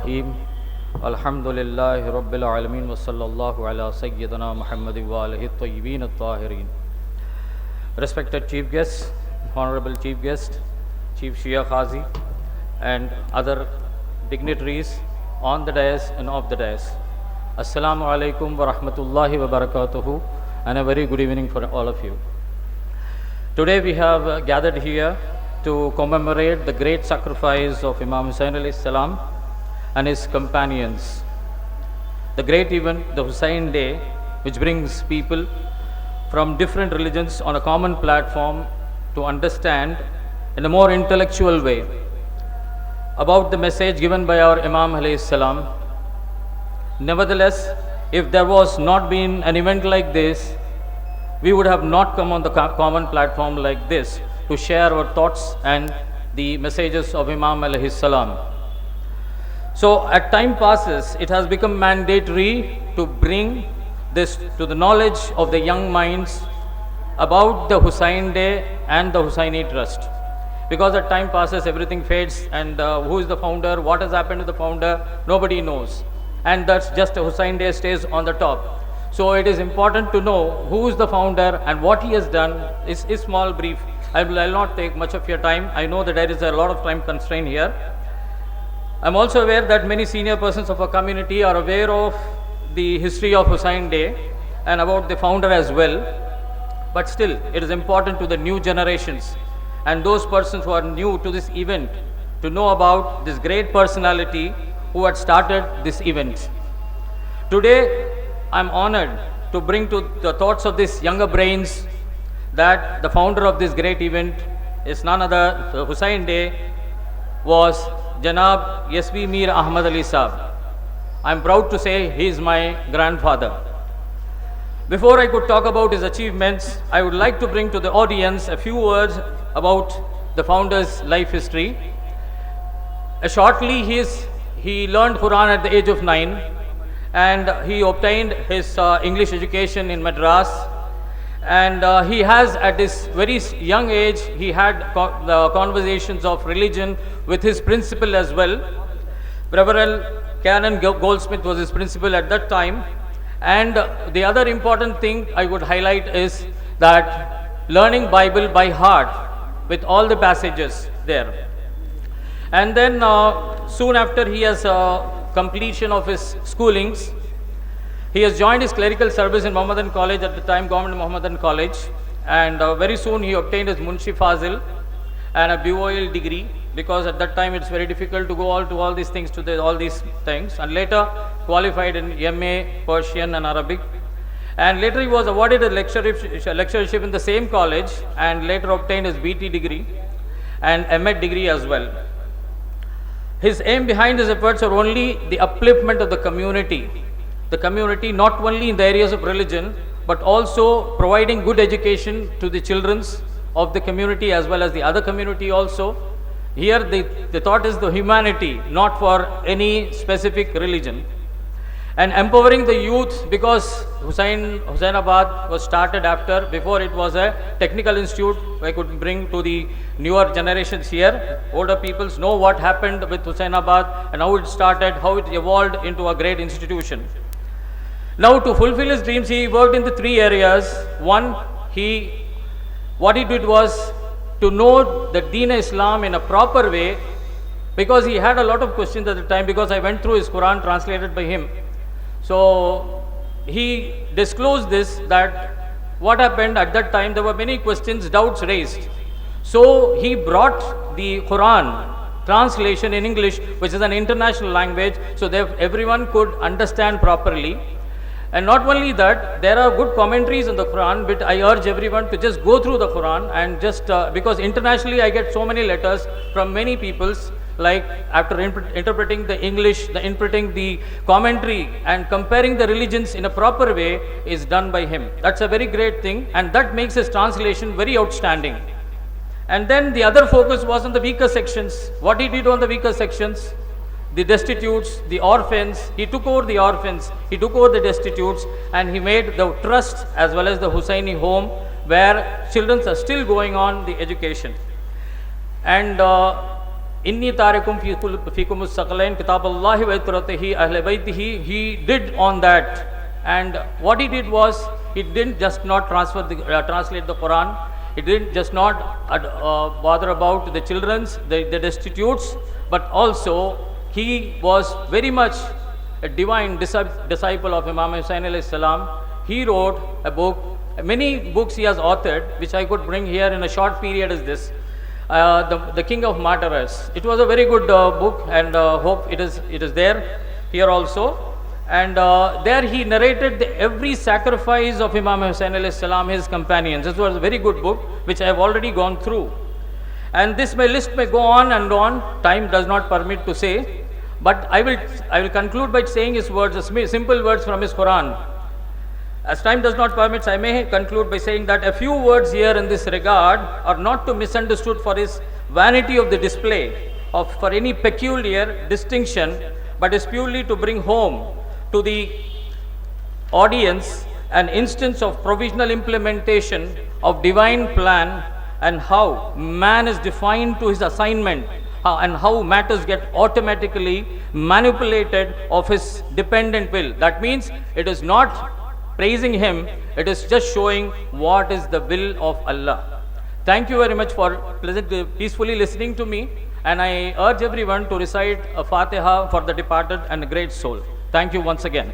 Rahim. Alhamdulillahi Rabbil Alameen wa sallallahu ala Sayyidina Muhammad wa alihi tayyibin at-tahirin. Respected Chief Guests, Honorable Chief Guest, Chief Shia Qazi, and other dignitaries on the dais and off the dais. Assalamu alaikum wa rahmatullahi wa barakatuhu, and a very good evening for all of you. Today we have gathered here to commemorate the great sacrifice of Imam Hussain alayhi salam and his companions. The great event, the Hussain Day, which brings people from different religions on a common platform to understand in a more intellectual way about the message given by our Imam alayhi salam. Nevertheless, if there was not been an event like this, we would have not come on the common platform like this to share our thoughts and the messages of Imam alayhi salam. So as time passes, it has become mandatory to bring this to the knowledge of the young minds about the Hussain Day and the Hussaini Trust. Because as time passes, everything fades, and who is the founder, what has happened to the founder, nobody knows. And that's just a Hussain Day stays on the top. So it is important to know who is the founder and what he has done. Is small brief. I will not take much of your time. I know that there is a lot of time constraint here. I am also aware that many senior persons of our community are aware of the history of Hussain Day and about the founder as well. But still, it is important to the new generations and those persons who are new to this event to know about this great personality who had started this event. Today, I am honored to bring to the thoughts of these younger brains that the founder of this great event is none other. The Hussain Day was Janab S.B. Mir Ahmad Ali Sahib. I am proud to say he is my grandfather. Before I could talk about his achievements, I would like to bring to the audience a few words about the founder's life history. Shortly, he learned Quran at the age of 9, and he obtained his English education in Madras. And he has, at this very young age, he had the conversations of religion with his principal as well. Reverend Canon Goldsmith was his principal at that time. And the other important thing I would highlight is that learning Bible by heart with all the passages there. And then soon after he has completion of his schoolings, he has joined his clerical service in Mohammedan College at the time, Government Mohammedan College, and very soon he obtained his Munshi Fazil and a BOL degree, because at that time it's very difficult to go all these things all these things, and later qualified in MA Persian and Arabic, and later he was awarded a lecturership in the same college, and later obtained his BT degree and MA degree as well. His aim behind his efforts are only the upliftment of the community not only in the areas of religion, but also providing good education to the children of the community as well as the other community also. Here the thought is the humanity, not for any specific religion. And empowering the youth, because Husainabad was started before it was a technical institute. I could bring to the newer generations here. Older peoples know what happened with Husainabad and how it started, how it evolved into a great institution. Now, to fulfill his dreams, he worked in the three areas. One, what he did was to know the Deen Islam in a proper way, because he had a lot of questions at the time, because I went through his Quran translated by him. So he disclosed this, that what happened at that time, there were many questions, doubts raised. So he brought the Quran translation in English, which is an international language, so that everyone could understand properly. And not only that, there are good commentaries in the Quran, but I urge everyone to just go through the Quran and just, because internationally I get so many letters from many peoples, like after interpreting the English, interpreting the commentary and comparing the religions in a proper way is done by him. That's a very great thing, and that makes his translation very outstanding. And then the other focus was on the weaker sections. What he did on the weaker sections? The destitutes, the orphans, he took over the orphans, he took over the destitutes, and he made the trust as well as the Hussaini home, where children are still going on the education. And Inni tarikum fikum as-saqalain kitaballahi wa itratihi ahle baytihi. He did on that. And what he did was, he didn't just not translate the Quran. He didn't just not bother about the children's, the destitutes, but also he was very much a divine disciple of Imam Hussain alayhi salam. He wrote a book, many books he has authored, which I could bring here in a short period is this, the King of Martyrs. It was a very good book, and hope it is there here also. And there he narrated every sacrifice of Imam Hussain alayhi salam, his companions. This was a very good book, which I have already gone through. And this list may go on and on. Time does not permit to say, but I will conclude by saying his words, simple words from his Quran. As time does not permit, I may conclude by saying that a few words here in this regard are not to be misunderstood for his vanity of the display, of for any peculiar distinction, but is purely to bring home to the audience an instance of provisional implementation of divine plan, and how man is defined to his assignment, and how matters get automatically manipulated of his dependent will. That means it is not praising him, it is just showing what is the will of Allah. Thank you very much for peacefully listening to me, and I urge everyone to recite a Fatiha for the departed and a great soul. Thank you once again.